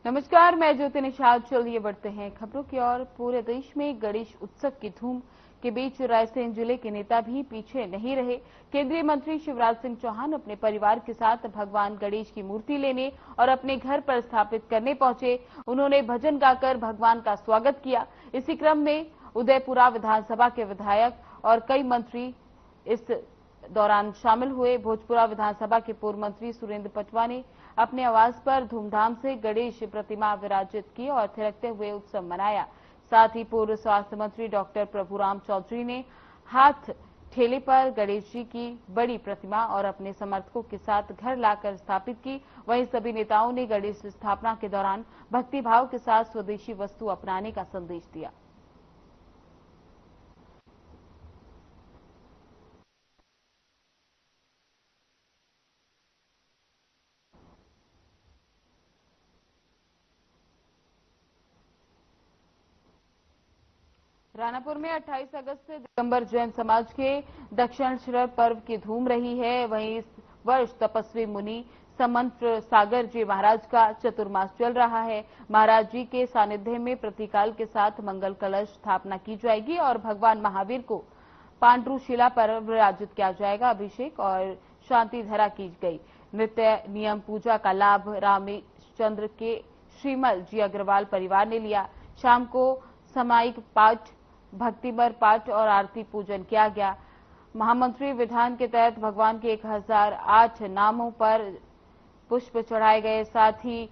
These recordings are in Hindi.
नमस्कार, मैं ज्योति निषाद। चलिए बढ़ते हैं खबरों की ओर। पूरे देश में गणेश उत्सव की धूम के बीच रायसेन जिले के नेता भी पीछे नहीं रहे। केंद्रीय मंत्री शिवराज सिंह चौहान अपने परिवार के साथ भगवान गणेश की मूर्ति लेने और अपने घर पर स्थापित करने पहुंचे। उन्होंने भजन गाकर भगवान का स्वागत किया। इसी क्रम में उदयपुरा विधानसभा के विधायक और कई मंत्री इस दौरान शामिल हुए। भोजपुरा विधानसभा के पूर्व मंत्री सुरेंद्र पटवा ने अपने आवास पर धूमधाम से गणेश प्रतिमा विराजित की और थिरकते हुए उत्सव मनाया। साथ ही पूर्व स्वास्थ्य मंत्री डॉक्टर प्रभुराम चौधरी ने हाथ ठेले पर गणेश जी की बड़ी प्रतिमा और अपने समर्थकों के साथ घर लाकर स्थापित की। वहीं सभी नेताओं ने गणेश स्थापना के दौरान भक्तिभाव के साथ स्वदेशी वस्तु अपनाने का संदेश दिया। रानापुर में 28 अगस्त से दिगंबर जैन समाज के दक्षिणाक्षर पर्व की धूम रही है। वहीं इस वर्ष तपस्वी मुनि समंत्र सागर जी महाराज का चतुर्मास चल रहा है। महाराज जी के सानिध्य में प्रतिकाल के साथ मंगल कलश स्थापना की जाएगी और भगवान महावीर को पांडु शिला पर विराजित किया जाएगा। अभिषेक और शांति धरा की गई। नित्य नियम पूजा का लाभ रामेश्चंद्र के श्रीमल जी अग्रवाल परिवार ने लिया। शाम को सामायिक पाठ, भक्तिमय पाठ और आरती पूजन किया गया। महामंत्री विधान के तहत भगवान के 1008 नामों पर पुष्प चढ़ाए गए। साथ ही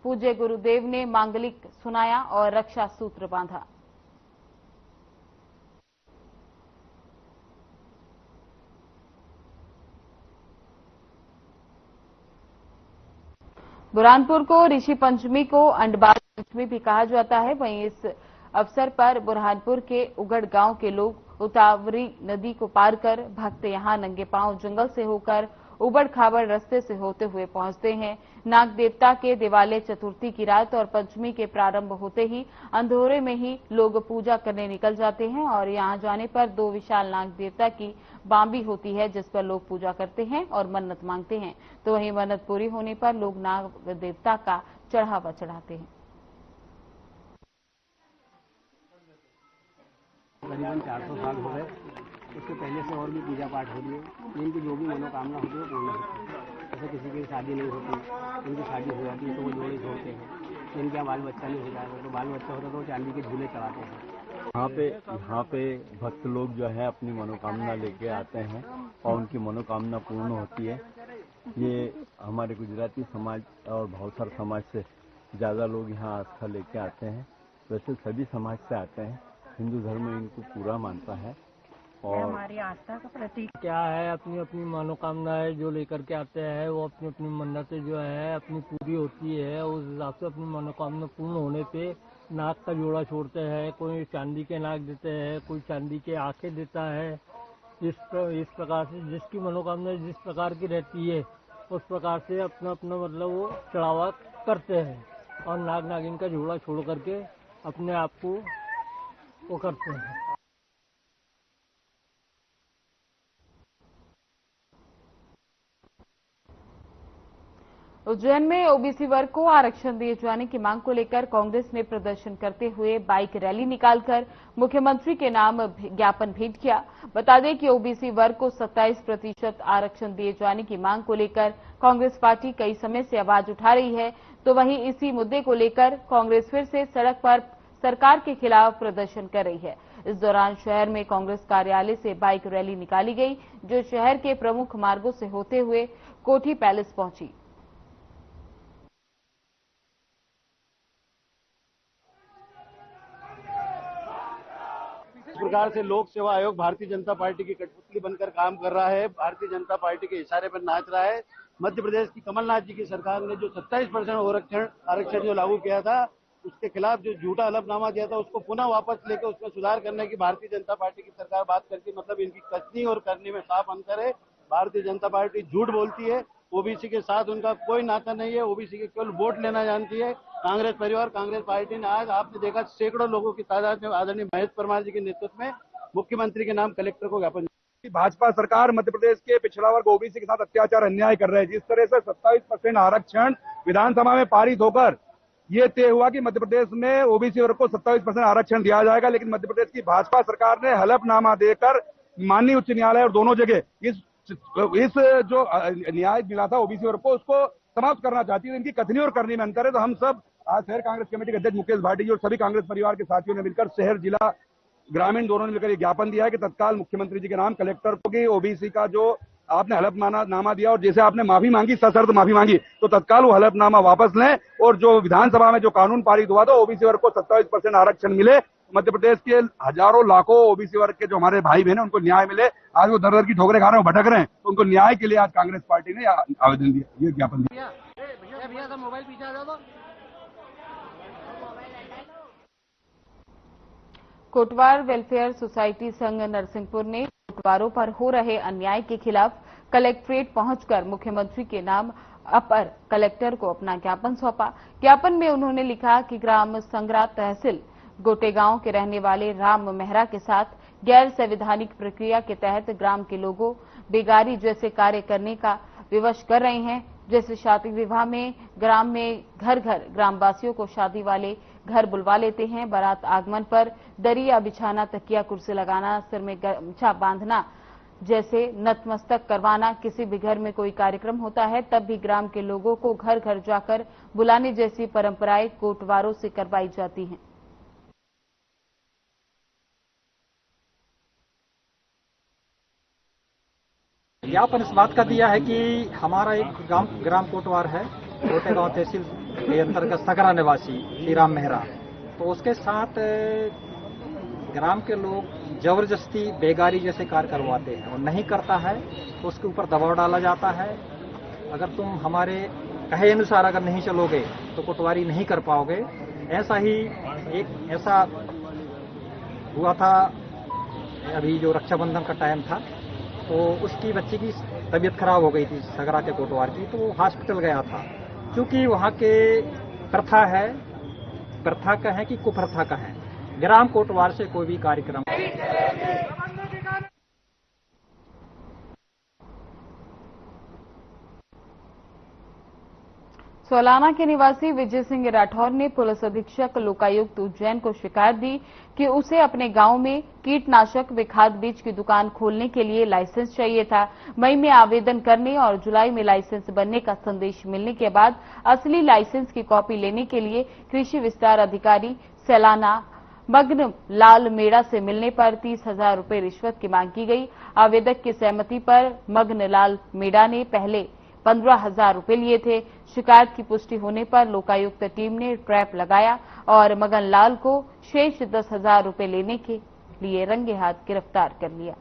पूज्य गुरुदेव ने मांगलिक सुनाया और रक्षा सूत्र बांधा। बुरहानपुर को ऋषि पंचमी को अंडबाज पंचमी भी कहा जाता है। वहीं इस अवसर पर बुरहानपुर के उगड़ गांव के लोग उतावरी नदी को पार कर भक्त यहां नंगे पांव जंगल से होकर उबड़ खाबड़ रास्ते से होते हुए पहुंचते हैं। नाग देवता के दिवाले चतुर्थी की रात और पंचमी के प्रारंभ होते ही अंधेरे में ही लोग पूजा करने निकल जाते हैं और यहां जाने पर 2 विशाल नाग देवता की बांबी होती है, जिस पर लोग पूजा करते हैं और मन्नत मांगते हैं। तो वहीं मन्नत पूरी होने पर लोग नाग देवता का चढ़ावा चढ़ाते हैं। करीबन 400 साल हो गए। उसके पहले से और भी पूजा पाठ हो रही है। इनकी जो भी मनोकामना होती है पूर्ण होती है। जैसे किसी की शादी नहीं होती, इनकी शादी हो जाती है तो वो जोड़े छोड़ते हैं। इनके यहाँ बाल बच्चा नहीं हो जाता तो बाल बच्चा होता तो वो चांदी के झूले चढ़ाते हैं। यहाँ पे भक्त लोग जो है अपनी मनोकामना लेके आते हैं और उनकी मनोकामना पूर्ण होती है। ये हमारे गुजराती समाज और भावसर समाज से ज़्यादा लोग यहाँ आस्था लेके आते हैं। वैसे सभी समाज से आते हैं। हिंदू धर्म इनको पूरा मानता है और हमारी आस्था का प्रतीक क्या है, अपनी अपनी मनोकामनाएं जो लेकर के आते हैं वो अपनी अपनी मन्नतें जो है अपनी पूरी होती है। उस हिसाब से अपनी मनोकामना पूर्ण होने पे नाग का जोड़ा छोड़ते हैं। कोई चांदी के नाग देते हैं, कोई चांदी के आंखें देता है। इस प्रकार से जिसकी मनोकामना जिस प्रकार की रहती है उस प्रकार से अपना अपना मतलब वो चढ़ावा करते हैं और नाग नागिन का जोड़ा छोड़ करके अपने आप को वो करते हैं। उज्जैन में ओबीसी वर्ग को आरक्षण दिए जाने की मांग को लेकर कांग्रेस ने प्रदर्शन करते हुए बाइक रैली निकालकर मुख्यमंत्री के नाम ज्ञापन भेंट किया। बता दें कि ओबीसी वर्ग को 27% आरक्षण दिए जाने की मांग को लेकर कांग्रेस पार्टी कई समय से आवाज उठा रही है। तो वहीं इसी मुद्दे को लेकर कांग्रेस फिर से सड़क पर सरकार के खिलाफ प्रदर्शन कर रही है। इस दौरान शहर में कांग्रेस कार्यालय से बाइक रैली निकाली गई, जो शहर के प्रमुख मार्गों से होते हुए कोठी पैलेस पहुंची। इस प्रकार से लोक सेवा आयोग भारतीय जनता पार्टी की कठपुतली बनकर काम कर रहा है, भारतीय जनता पार्टी के इशारे पर नाच रहा है। मध्य प्रदेश की कमलनाथ जी की सरकार ने जो 27% आरक्षण जो लागू किया था, उसके खिलाफ जो झूठा हलफनामा दिया था, उसको पुनः वापस लेकर उसमें सुधार करने की भारतीय जनता पार्टी की सरकार बात करती, मतलब इनकी कथनी और करने में साफ अंतर है। भारतीय जनता पार्टी झूठ बोलती है। ओबीसी के साथ उनका कोई नाता नहीं है। ओबीसी के केवल वोट लेना जानती है। कांग्रेस परिवार, कांग्रेस पार्टी ने आज आपने देखा सैकड़ों लोगों की तादाद में आदरणीय महेश परमार जी के नेतृत्व में मुख्यमंत्री के नाम कलेक्टर को ज्ञापन। भाजपा सरकार मध्य प्रदेश के पिछड़ा वर्ग ओबीसी के साथ अत्याचार अन्याय कर रहे हैं। जिस तरह से 27% आरक्षण विधानसभा में पारित होकर ये तय हुआ कि मध्य प्रदेश में ओबीसी वर्ग को 27% आरक्षण दिया जाएगा, लेकिन मध्य प्रदेश की भाजपा सरकार ने हलफनामा देकर माननीय उच्च न्यायालय और दोनों जगह इस जो न्याय मिला था ओबीसी वर्ग को, उसको समाप्त करना चाहती है। इनकी कथनी और करनी में अंतर है। तो हम सब आज शहर कांग्रेस कमेटी के अध्यक्ष मुकेश भाटी जी और सभी कांग्रेस परिवार के साथियों ने मिलकर शहर, जिला, ग्रामीण दोनों ने मिलकर ये ज्ञापन दिया है कि तत्काल मुख्यमंत्री जी के नाम कलेक्टर को कि ओबीसी का जो आपने हलफनामा दिया और जैसे आपने माफी मांगी, सशर्त माफी मांगी, तो तत्काल वो हलफनामा वापस लें और जो विधानसभा में जो कानून पारित हुआ था ओबीसी वर्ग को 27% आरक्षण मिले, मध्य प्रदेश के हजारों लाखों ओबीसी वर्ग के जो हमारे भाई बहन हैं उनको न्याय मिले। आज वो दर दर की ठोकरें खा रहे हैं, भटक रहे हैं, तो उनको न्याय के लिए आज कांग्रेस पार्टी ने आवेदन दिया, ये ज्ञापन दिया। कोटवार वेलफेयर सोसाइटी संघ नरसिंहपुर ने कोटवारों पर हो रहे अन्याय के खिलाफ कलेक्ट्रेट पहुंचकर मुख्यमंत्री के नाम अपर कलेक्टर को अपना ज्ञापन सौंपा। ज्ञापन में उन्होंने लिखा कि ग्राम संग्रा तहसील गोटेगांव के रहने वाले राम मेहरा के साथ गैर संवैधानिक प्रक्रिया के तहत ग्राम के लोगों बेगारी जैसे कार्य करने का विवश कर रहे हैं। जैसे शादी विवाह में ग्राम में घर घर ग्रामवासियों को शादी वाले घर बुलवा लेते हैं। बारात आगमन पर दरिया बिछाना, तकिया कुर्सी लगाना, सिर में गमछा बांधना जैसे नतमस्तक करवाना। किसी भी घर में कोई कार्यक्रम होता है तब भी ग्राम के लोगों को घर घर जाकर बुलाने जैसी परंपराएं कोटवारों से करवाई जाती हैं। ज्ञापन इस बात का दिया है कि हमारा एक ग्राम कोटवार है, गोटेगांव तहसील के अंतर्गत सगरा निवासी श्री राम मेहरा, तो उसके साथ ग्राम के लोग जबरदस्ती बेगारी जैसे कार्य करवाते हैं और नहीं करता है तो उसके ऊपर दबाव डाला जाता है। अगर तुम हमारे कहे अनुसार अगर नहीं चलोगे तो कोटवारी नहीं कर पाओगे। ऐसा ही एक ऐसा हुआ था अभी जो रक्षाबंधन का टाइम था, तो उसकी बच्ची की तबीयत खराब हो गई थी सगरा के कोटवार की, तो वो हॉस्पिटल गया था। क्योंकि वहाँ के प्रथा का है कि कुप्रथा का है, ग्राम कोटवार से कोई भी कार्यक्रम सोलाना के निवासी विजय सिंह राठौर ने पुलिस अधीक्षक लोकायुक्त उज्जैन को शिकायत दी कि उसे अपने गांव में कीटनाशक व खाद बीज की दुकान खोलने के लिए लाइसेंस चाहिए था। मई में आवेदन करने और जुलाई में लाइसेंस बनने का संदेश मिलने के बाद असली लाइसेंस की कॉपी लेने के लिए कृषि विस्तार अधिकारी सैलाना मग्न लाल मेड़ा से मिलने पर 30,000 रुपए रिश्वत की मांग की गई। आवेदक की सहमति पर मग्न लाल मेड़ा ने पहले 15,000 रुपए लिए थे। शिकायत की पुष्टि होने पर लोकायुक्त टीम ने ट्रैप लगाया और मगन लाल को शेष 10,000 रुपए लेने के लिए रंगे हाथ गिरफ्तार कर लिया।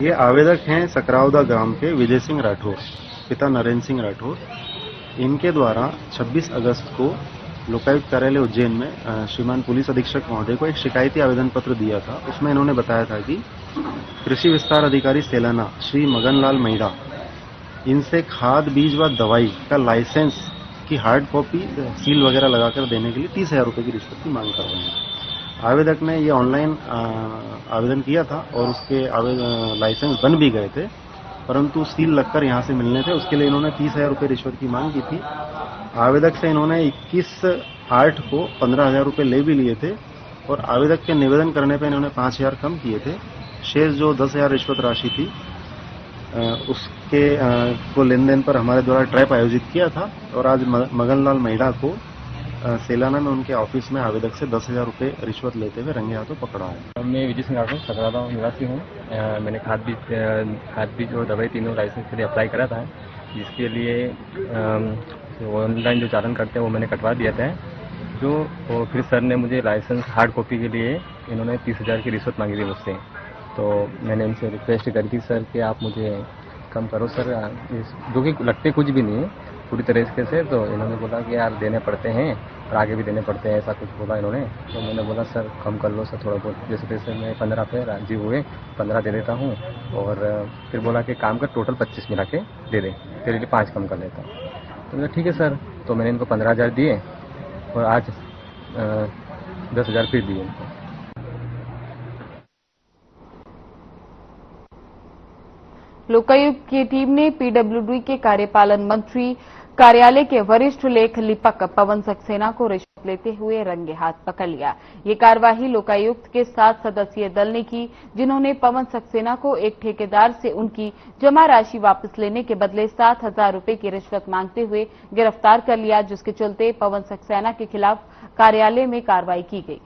ये आवेदक हैं सकरावदा ग्राम के विजय सिंह राठौर, पिता नरेंद्र सिंह राठौर। इनके द्वारा 26 अगस्त को लोकायुक्त कार्यालय उज्जैन में श्रीमान पुलिस अधीक्षक महोदय को एक शिकायती आवेदन पत्र दिया था। उसमें इन्होंने बताया था कि कृषि विस्तार अधिकारी सेलाना श्री मगनलाल मैड़ा इनसे खाद बीज व दवाई का लाइसेंस की हार्ड कॉपी सील वगैरह लगाकर देने के लिए 30,000 रुपए की रिश्वत की मांग कर रहे हैं। आवेदक ने ये ऑनलाइन आवेदन किया था और उसके लाइसेंस बन भी गए थे, परंतु सील लगकर यहाँ से मिलने थे। उसके लिए इन्होंने 30,000 रुपए रिश्वत की मांग की थी। आवेदक से इन्होंने 21/8 को 15,000 रुपए ले भी लिए थे और आवेदक के निवेदन करने पर इन्होंने 5,000 कम किए थे। शेष जो 10,000 रिश्वत राशि थी उसके को लेन देन पर हमारे द्वारा ट्रैप आयोजित किया था और आज मगनलाल मैड़ा को सेलाना में उनके ऑफिस में आवेदक से 10,000 रुपए रिश्वत लेते हुए रंगे हाथों पकड़ा है। मैं विजय सिंह राठौर सकरादा निवासी हूँ। मैंने खाद बीज और दवाई तीनों लाइसेंस के लिए अप्लाई करा था, जिसके लिए ऑनलाइन जो चालान करते हैं वो मैंने कटवा दिया था। जो फिर सर ने मुझे लाइसेंस हार्ड कॉपी के लिए इन्होंने 30,000 की रिश्वत मांगी थी मुझसे। तो मैंने इनसे रिक्वेस्ट करी थी सर कि आप मुझे कम करो सर, जो कि लगते कुछ भी नहीं है पूरी तरीके से। तो इन्होंने बोला कि यार देने पड़ते हैं और आगे भी देने पड़ते हैं, ऐसा कुछ बोला इन्होंने। तो मैंने बोला सर कम कर लो सर थोड़ा बहुत, जैसे तैसे मैं 15 पे राजी हुए, 15 दे देता हूँ। और फिर बोला कि काम कर टोटल 25 मिला के दे दे, तेरे लिए 5 कम कर लेता हूँ। तो मैंने ठीक है सर। तो मैंने इनको 15,000 दिए और आज 10,000 फिर दिए इनको। लोकायुक्त की टीम ने पीडब्ल्यूडी के कार्यपालन मंत्री कार्यालय के वरिष्ठ लेख लिपक पवन सक्सेना को रिश्वत लेते हुए रंगे हाथ पकड़ लिया। ये कार्यवाही लोकायुक्त के 7 सदस्यीय दल ने की, जिन्होंने पवन सक्सेना को एक ठेकेदार से उनकी जमा राशि वापस लेने के बदले 7,000 रुपए की रिश्वत मांगते हुए गिरफ्तार कर लिया, जिसके चलते पवन सक्सेना के खिलाफ कार्यालय में कार्रवाई की गई।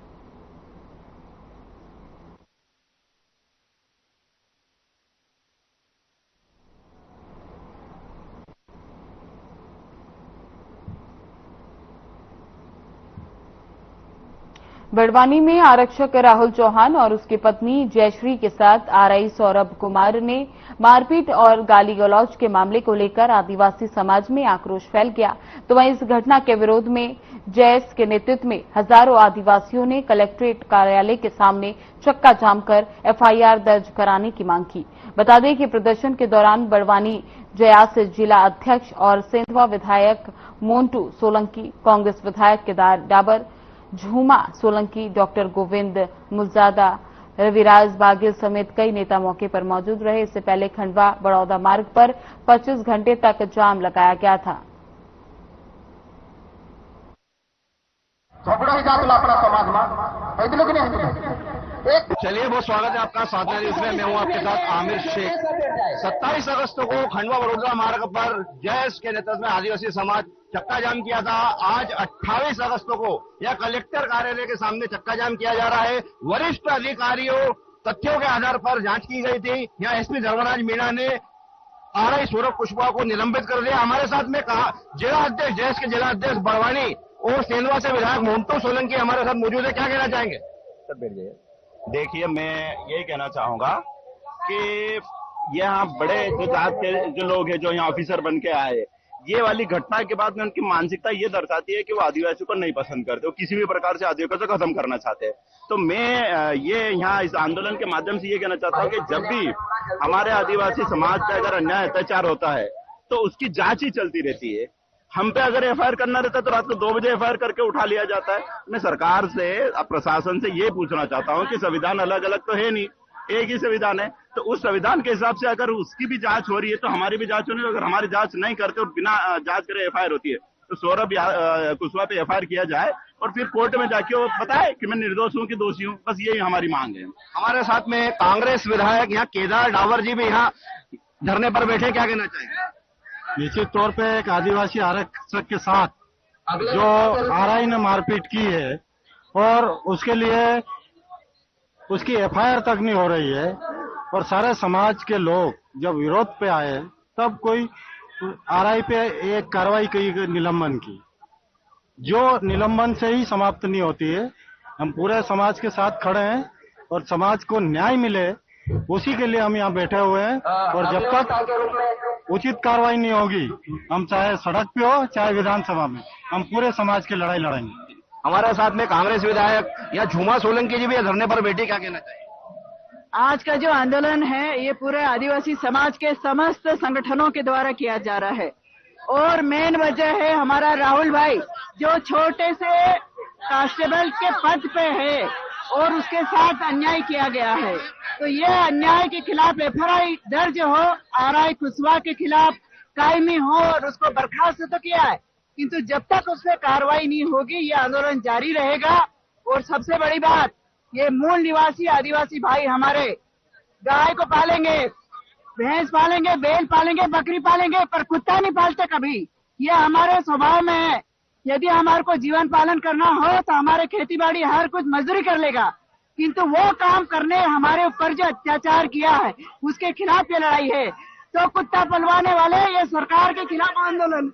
बड़वानी में आरक्षक राहुल चौहान और उसकी पत्नी जयश्री के साथ आरआई सौरभ कुमार ने मारपीट और गाली गलौज के मामले को लेकर आदिवासी समाज में आक्रोश फैल गया। तो वहीं इस घटना के विरोध में जैस के नेतृत्व में हजारों आदिवासियों ने कलेक्ट्रेट कार्यालय के सामने चक्का जाम कर एफआईआर दर्ज कराने की मांग की। बता दें कि प्रदर्शन के दौरान बड़वानी जयास जिला अध्यक्ष और सेंधवा विधायक मोन्टू सोलंकी, कांग्रेस विधायक केदार डाबर, झूमा सोलंकी, डॉक्टर गोविंद मुलजादा, रविराज बागिल समेत कई नेता मौके पर मौजूद रहे। इससे पहले खंडवा बड़ौदा मार्ग पर 25 घंटे तक जाम लगाया गया था। चलिए, बहुत स्वागत है आपका साधना न्यूज में। मैं हूं आपके साथ आमिर शेख। 27 अगस्त को खंडवा बड़ौदा मार्ग पर जैस के नेतृत्व में आदिवासी समाज चक्का जाम किया था। आज 28 अगस्त को यह कलेक्टर कार्यालय के सामने चक्का जाम किया जा रहा है। वरिष्ठ अधिकारियों तथ्यों के आधार पर जांच की गई थी। यहाँ एसपी धर्मराज मीणा ने आरआई सौरभ कुशवाहा को निलंबित कर दिया। हमारे साथ में कहा जिला अध्यक्ष जैस के जिला अध्यक्ष बड़वानी और सेंधवा से विधायक मोन्टू सोलंकी हमारे साथ मौजूद है। क्या कहना चाहेंगे? देखिए, मैं यही कहना चाहूंगा कि यहाँ बड़े जो जात के जो लोग हैं, जो यहाँ ऑफिसर बन के आए, ये वाली घटना के बाद में उनकी मानसिकता ये दर्शाती है कि वो आदिवासियों को नहीं पसंद करते, वो किसी भी प्रकार से आदिवासियों को खत्म करना चाहते हैं। तो मैं ये यहाँ इस आंदोलन के माध्यम से ये कहना चाहता हूँ कि जब भी हमारे आदिवासी समाज पे अगर अन्याय अत्याचार होता है तो उसकी जांच ही चलती रहती है। हम पे अगर एफआईआर करना रहता है तो रात को 2 बजे एफआईआर करके उठा लिया जाता है। मैं सरकार से, प्रशासन से ये पूछना चाहता हूँ कि संविधान अलग अलग तो है नहीं, एक ही संविधान है। तो उस संविधान के हिसाब से अगर उसकी भी जांच हो रही है तो हमारी भी जांच होनी है। अगर हमारी जांच नहीं करते और बिना जांच करे एफआईआर होती है तो सौरभ कुशवाहा पे एफआईआर किया जाए और फिर कोर्ट में जाके वो बताए कि मैं निर्दोष हूँ कि दोषी हूँ। बस यही हमारी मांग है। हमारे साथ में कांग्रेस विधायक यहाँ केदार डावर जी भी यहाँ धरने पर बैठे। क्या कहना चाहेंगे? निश्चित तौर पे एक आदिवासी आरक्षक के साथ जो आरआई ने मारपीट की है और उसके लिए उसकी एफआईआर तक नहीं हो रही है और सारे समाज के लोग जब विरोध पे आए तब कोई आरआई पे एक कार्रवाई की निलंबन की, जो निलंबन से ही समाप्त नहीं होती है। हम पूरे समाज के साथ खड़े हैं और समाज को न्याय मिले उसी के लिए हम यहाँ बैठे हुए हैं। और जब तक उचित कार्रवाई नहीं होगी, हम चाहे सड़क पे हो चाहे विधानसभा में, हम पूरे समाज की लड़ाई लड़ेंगे। हमारे साथ में कांग्रेस विधायक या झूमा सोलंकी जी भी धरने पर बैठी। क्या कहना चाहिए? आज का जो आंदोलन है ये पूरे आदिवासी समाज के समस्त संगठनों के द्वारा किया जा रहा है और मेन वजह है हमारा राहुल भाई जो छोटे से कांस्टेबल के पद पे है और उसके साथ अन्याय किया गया है। तो ये अन्याय के खिलाफ एफआईआर दर्ज हो, आरआई कुशवाहा के खिलाफ कायमी हो और उसको बर्खास्त तो किया है, किंतु जब तक उससे कार्रवाई नहीं होगी ये आंदोलन जारी रहेगा। और सबसे बड़ी बात, ये मूल निवासी आदिवासी भाई हमारे गाय को पालेंगे, भैंस पालेंगे, बैल पालेंगे, बकरी पालेंगे, पर कुत्ता नहीं पालते कभी। ये हमारे स्वभाव में है। यदि हमारे को जीवन पालन करना हो तो हमारे खेती बाड़ी हर कुछ मजदूरी कर लेगा, किंतु वो काम करने हमारे ऊपर जो अत्याचार किया है उसके खिलाफ ये लड़ाई है। तो कुत्ता पलवाने वाले ये सरकार के खिलाफ आंदोलन।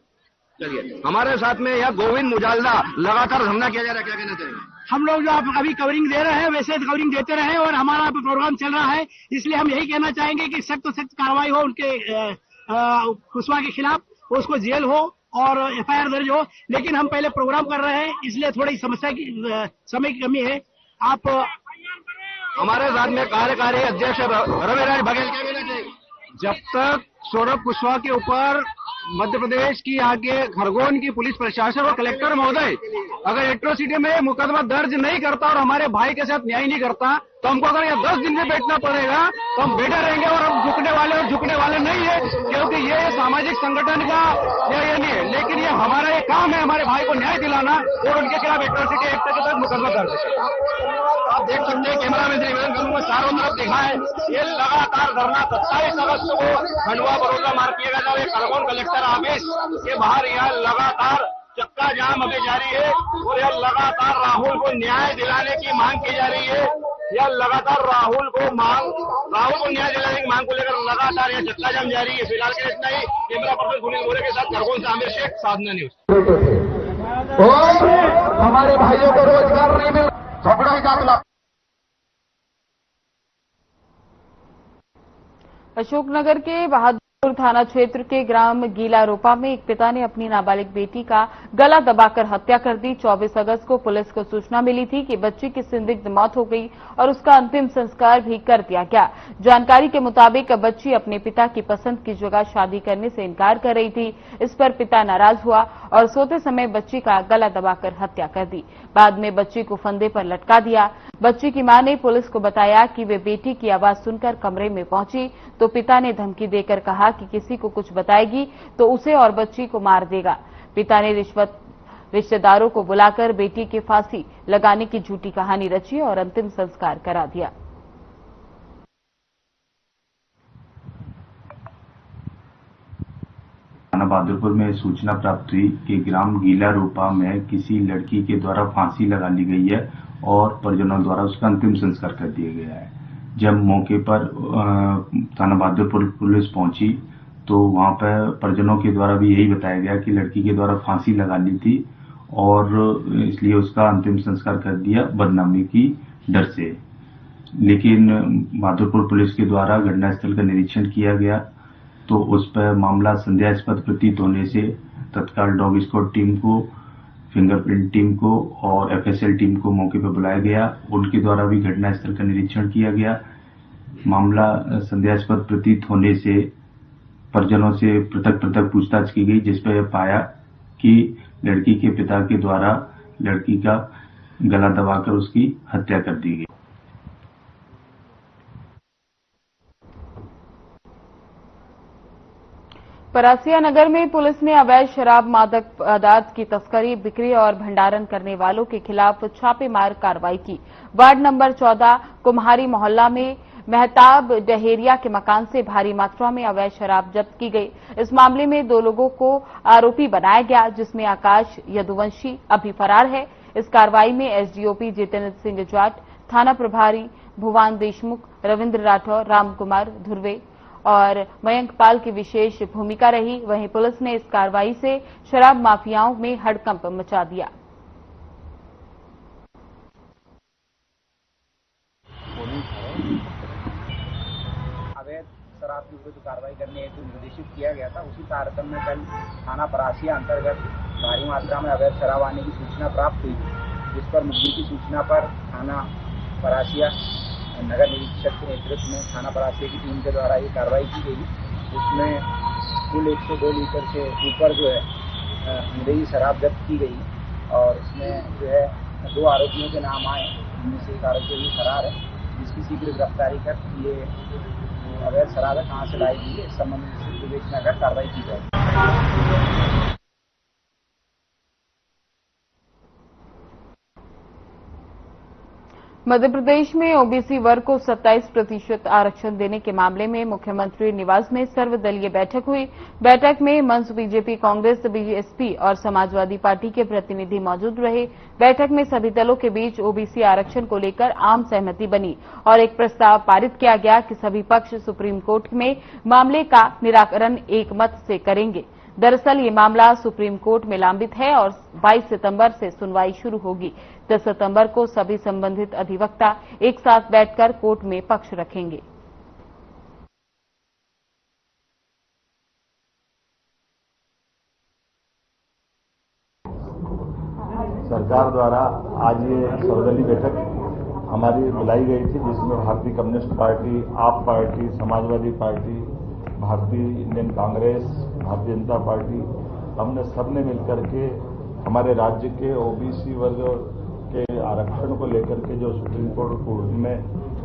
चलिए, हमारे साथ में यह गोविंद मुजालदा लगातार धरना किया जा रहा है। क्या कहना चाहिए? हम लोग जो अभी कवरिंग दे रहे हैं वैसे कवरिंग देते रहे और हमारा प्रोग्राम चल रहा है, इसलिए हम यही कहना चाहेंगे कि सख्त सख्त कार्रवाई हो उनके कुशवाहा के खिलाफ, उसको जेल हो और एफआईआर दर्ज हो। लेकिन हम पहले प्रोग्राम कर रहे हैं इसलिए थोड़ी समस्या की समय की कमी है। आप हमारे साथ में कार्यकारी अध्यक्ष रविराज बघेल। क्या कहना चाहिए? जब तक सौरभ कुशवाहा के ऊपर मध्य प्रदेश की यहाँ के खरगोन की पुलिस प्रशासन और कलेक्टर महोदय अगर एट्रोसिटी में मुकदमा दर्ज नहीं करता और हमारे भाई के साथ न्याय नहीं करता तो हमको अगर यहाँ 10 दिन में बैठना पड़ेगा तो हम बैठे रहेंगे और हम झुकने वाले नहीं है, क्योंकि ये सामाजिक संगठन का ये नहीं है, लेकिन ये हमारा ये काम है हमारे भाई को न्याय दिलाना और उनके खिलाफ एट्रोसिटी एक्ट के तहत मुकदमा दर्ज करना। आप देख सकते हैं कैमरा में निवेदन करूंगा, चारों तरफ देखा है ये लगातार धरना 27 अगस्त को खंडवा बड़ौदा मार्ग किया गया था। खरगोन कलेक्टर ऑफिस के बाहर यहाँ लगातार चक्का जाम अभी जारी है और यह लगातार राहुल को न्याय दिलाने की मांग की जा रही है। यह लगातार राहुल को न्याय दिलाने की मांग को लेकर लगातार यह चक्का जाम जारी है। फिलहाल के इतना ही। कैमरा पर्सन सुनील मोरे के साथ खरगोन से आमिर शेख, साधना न्यूज। और हमारे भाइयों को रोजगार नहीं मिल, झगड़ा का खिलाफ। अशोकनगर के बहादुरपुर थाना क्षेत्र के ग्राम गीलारोपा में एक पिता ने अपनी नाबालिग बेटी का गला दबाकर हत्या कर दी। 24 अगस्त को पुलिस को सूचना मिली थी कि बच्ची की संदिग्ध मौत हो गई और उसका अंतिम संस्कार भी कर दिया गया। जानकारी के मुताबिक बच्ची अपने पिता की पसंद की जगह शादी करने से इनकार कर रही थी। इस पर पिता नाराज हुआ और सोते समय बच्ची का गला दबाकर हत्या कर दी। बाद में बच्ची को फंदे पर लटका दिया। बच्ची की मां ने पुलिस को बताया कि वे बेटी की आवाज सुनकर कमरे में पहुंची तो पिता ने धमकी देकर कहा कि किसी को कुछ बताएगी तो उसे और बच्ची को मार देगा। पिता ने रिश्तेदारों को बुलाकर बेटी की फांसी लगाने की झूठी कहानी रची और अंतिम संस्कार करा दिया। थाना बहादुरपुर में सूचना प्राप्त हुई कि ग्राम गीलारोपा में किसी लड़की के द्वारा फांसी लगा ली गई है और परिजनों द्वारा उसका अंतिम संस्कार कर दिया गया है। जब मौके पर थाना बहादुरपुर पुलिस पहुंची तो वहां पर परिजनों के द्वारा भी यही बताया गया कि लड़की के द्वारा फांसी लगा ली थी और इसलिए उसका अंतिम संस्कार कर दिया बदनामी की डर से। लेकिन बहादुरपुर पुलिस के द्वारा घटनास्थल का निरीक्षण किया गया तो उस पर मामला संदेहास्पद प्रतीत होने से तत्काल डॉग स्क्वाड टीम को, फिंगरप्रिंट टीम को और एफएसएल टीम को मौके पर बुलाया गया। उनके द्वारा भी घटनास्थल का निरीक्षण किया गया। मामला संदेहास्पद प्रतीत होने से परिजनों से पृथक पूछताछ की गई, जिस पर यह पाया कि लड़की के पिता के द्वारा लड़की का गला दबाकर उसकी हत्या कर दी गई। परासिया नगर में पुलिस ने अवैध शराब, मादक पदार्थ की तस्करी, बिक्री और भंडारण करने वालों के खिलाफ छापेमार कार्रवाई की। वार्ड नंबर 14 कुम्हारी मोहल्ला में मेहताब डहेरिया के मकान से भारी मात्रा में अवैध शराब जब्त की गई। इस मामले में 2 लोगों को आरोपी बनाया गया, जिसमें आकाश यदुवंशी अभी फरार है। इस कार्रवाई में एसडीओपी जितेंद्र सिंह जाट, थाना प्रभारी भुवन देशमुख, रविंद्र राठौर, रामकुमार धुर्वे और मयंक पाल की विशेष भूमिका रही। वहीं पुलिस ने इस कार्रवाई से शराब माफियाओं में हड़कंप मचा दिया। अवैध शराब के विरुद्ध कार्रवाई करने हेतु निर्देशित किया गया था। उसी कार्यक्रम में कल थाना परासिया अंतर्गत भारी मात्रा में अवैध शराब आने की सूचना प्राप्त हुई, जिस पर मुखबिर की सूचना पर थाना परासिया नगर निरीक्षक के नेतृत्व में थाना परासिया की टीम के द्वारा ये कार्रवाई की गई। उसमें कुल 102 लीटर से ऊपर जो है अंग्रेजी शराब जब्त की गई और इसमें जो है 2 आरोपियों के नाम आए, जिनमें से एक आरोपी भी फरार है, जिसकी शीघ्र गिरफ्तारी कर ये अवैध शराब है कहाँ से लाई गई है इस संबंध में विवेचना कर कार्रवाई की जाएगी। मध्य प्रदेश में ओबीसी वर्ग को 27% आरक्षण देने के मामले में मुख्यमंत्री निवास में सर्वदलीय बैठक हुई। बैठक में मंच बीजेपी, कांग्रेस, बीएसपी और समाजवादी पार्टी के प्रतिनिधि मौजूद रहे। बैठक में सभी दलों के बीच ओबीसी आरक्षण को लेकर आम सहमति बनी और एक प्रस्ताव पारित किया गया कि सभी पक्ष सुप्रीम कोर्ट में मामले का निराकरण एकमत से करेंगे। दरअसल ये मामला सुप्रीम कोर्ट में लंबित है और 22 सितंबर से सुनवाई शुरू होगी। 10 सितंबर को सभी संबंधित अधिवक्ता एक साथ बैठकर कोर्ट में पक्ष रखेंगे। सरकार द्वारा आज ये सर्वदलीय बैठक हमारी बुलाई गई थी, जिसमें भारतीय कम्युनिस्ट पार्टी, आप पार्टी, समाजवादी पार्टी, भारतीय इंडियन कांग्रेस, भारतीय जनता पार्टी, हमने सबने मिलकर के हमारे राज्य के ओबीसी वर्ग के आरक्षण को लेकर के जो सुप्रीम कोर्ट में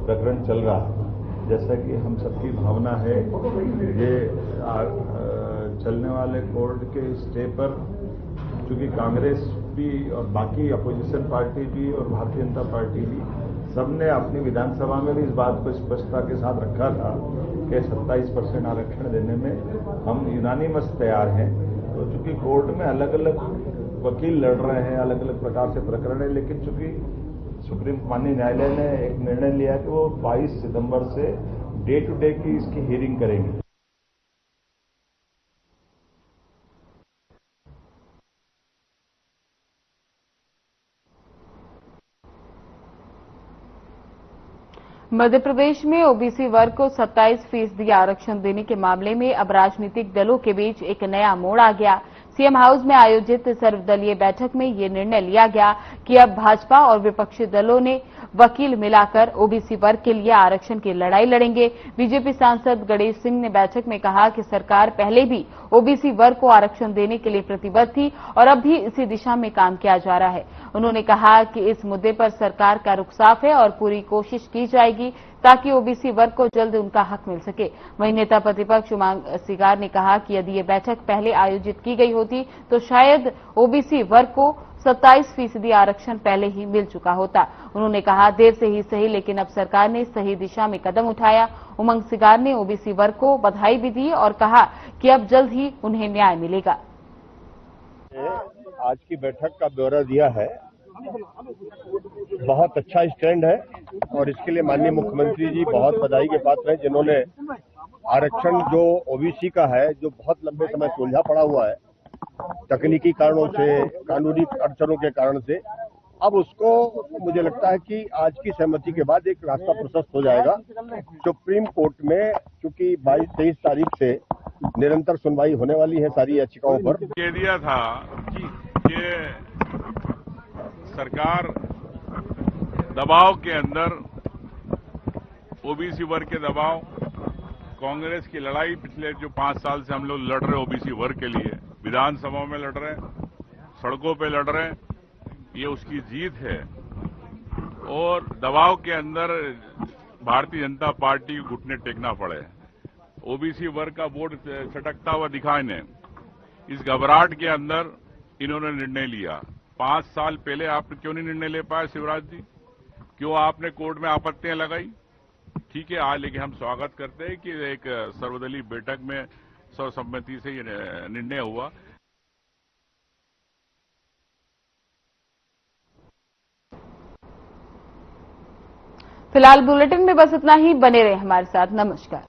प्रकरण चल रहा है, जैसा कि हम सबकी भावना है, ये चलने वाले कोर्ट के स्टे पर चूंकि कांग्रेस भी और बाकी अपोजिशन पार्टी भी और भारतीय जनता पार्टी भी सबने अपनी विधानसभा में भी इस बात को स्पष्टता के साथ रखा था कि 27% आरक्षण देने में हम यूनानिमस तैयार हैं। तो चूंकि कोर्ट में अलग अलग वकील लड़ रहे हैं, अलग अलग प्रकार से प्रकरण है, लेकिन चूंकि सुप्रीम माननीय न्यायालय ने एक निर्णय लिया कि वो 22 सितंबर से डे टू डे की इसकी हियरिंग करेंगे। मध्य प्रदेश में ओबीसी वर्ग को 27% आरक्षण देने के मामले में अब राजनीतिक दलों के बीच एक नया मोड़ आ गया। सीएम हाउस में आयोजित सर्वदलीय बैठक में ये निर्णय लिया गया कि अब भाजपा और विपक्षी दलों ने वकील मिलाकर ओबीसी वर्ग के लिए आरक्षण की लड़ाई लड़ेंगे। बीजेपी सांसद गणेश सिंह ने बैठक में कहा कि सरकार पहले भी ओबीसी वर्ग को आरक्षण देने के लिए प्रतिबद्ध थी और अब भी इसी दिशा में काम किया जा रहा है। उन्होंने कहा कि इस मुद्दे पर सरकार का रुख साफ है और पूरी कोशिश की जाएगी ताकि ओबीसी वर्ग को जल्द उनका हक मिल सके। वहीं नेता प्रतिपक्ष उमंग सिगार ने कहा कि यदि ये बैठक पहले आयोजित की गई होती तो शायद ओबीसी वर्ग को 27% आरक्षण पहले ही मिल चुका होता। उन्होंने कहा देर से ही सही, लेकिन अब सरकार ने सही दिशा में कदम उठाया। उमंग सिगार ने ओबीसी वर्ग को बधाई भी दी और कहा कि अब जल्द ही उन्हें न्याय मिलेगा। आज की बैठक का ब्यौरा दिया है, बहुत अच्छा स्टैंड है और इसके लिए माननीय मुख्यमंत्री जी बहुत बधाई के पात्र हैं, जिन्होंने आरक्षण जो ओबीसी का है, जो बहुत लंबे समय से उलझा पड़ा हुआ है तकनीकी कारणों से, कानूनी अड़चनों के कारण से, अब उसको मुझे लगता है कि आज की सहमति के बाद एक रास्ता प्रशस्त हो जाएगा। सुप्रीम कोर्ट में चूंकि 22-23 तारीख से निरंतर सुनवाई होने वाली है सारी याचिकाओं पर। कह दिया था कि ये सरकार दबाव के अंदर ओबीसी वर्ग के दबाव, कांग्रेस की लड़ाई पिछले जो 5 साल से हम लोग लड़ रहे ओबीसी वर्ग के लिए, विधानसभा में लड़ रहे हैं, सड़कों पे लड़ रहे हैं, ये उसकी जीत है। और दबाव के अंदर भारतीय जनता पार्टी को घुटने टेकना पड़े। ओबीसी वर्ग का वोट छटकता हुआ दिखा इन्हें। इस घबराहट के अंदर इन्होंने निर्णय लिया। 5 साल पहले आप क्यों नहीं निर्णय ले पाए शिवराज जी? क्यों आपने कोर्ट में आपत्तियां लगाई? ठीक है, आज लेकिन हम स्वागत करते हैं कि एक सर्वदलीय बैठक में सर्वसम्मति से ये निर्णय हुआ। फिलहाल बुलेटिन में बस इतना ही। बने रहे हमारे साथ। नमस्कार।